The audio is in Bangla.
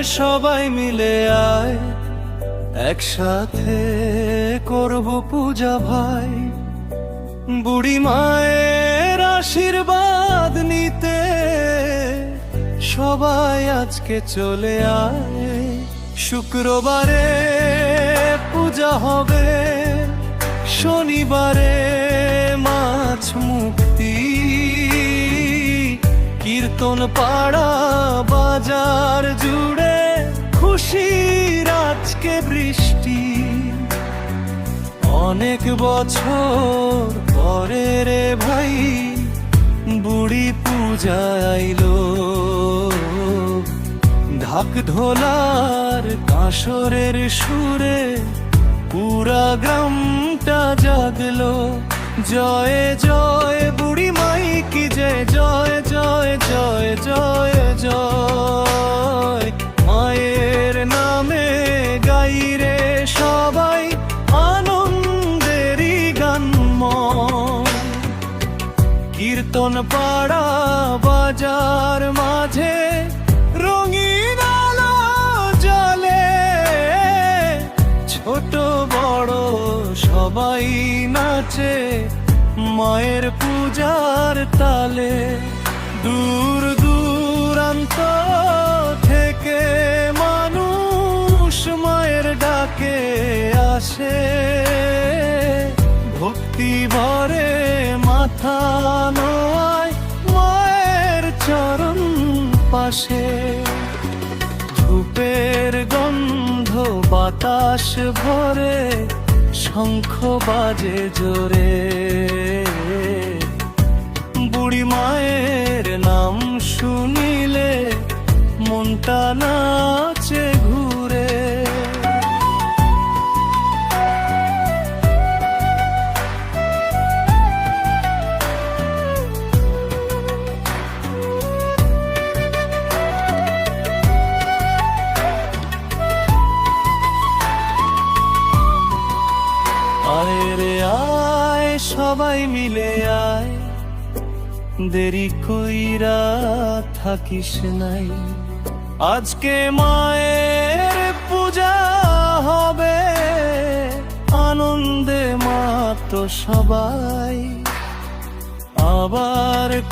সবাই মিলে আয়, একসাথে করব পূজা ভাই। বুড়ি মায়ের আশীর্বাদ নিতে সবাই আজকে চলে আয়। শুক্রবারে পূজা হবে, শনিবারে মাছ মুক্তি, কীর্তন পাড়া বাজার জুড়ে খুশির আজকে বৃষ্টি। অনেক বছর পরে রে ভাই বুড়ি পূজা আইলো, ঢাক ঢোলার কাঁসরের সুরে পুরা গ্রামটা জাগলো। জয় জয় বুড়ি মাই কি জয়, জয় জয় জয় জয় জয়। মায়ের নামে গাই রে সবাই আনন্দেরই গানময়। কীর্তন পাড়া বাজার মাঝে রঙিন আলো জ্বলে, ছোট বড় সবাই নাচে মায়ের পূজার তালে। দূর দূরান্ত থেকে মানুষ মায়ের ডাকে আসে, ভক্তি ভরে মাথা নোয়ায় মায়ের চরণ পাশে। ধূপের গন্ধ বাতাস ভরে, শঙ্খ বাজে জোরে, বুড়ি মায়ের নাম শুনিলে মনটা নাচে ঘুরে। আয় রে আয় সবাই মিলে আয়, দেরি কইরা থাকিস নাই। আজকে মায়ের পূজা হবে, আনন্দে মাতো সবাই। আবার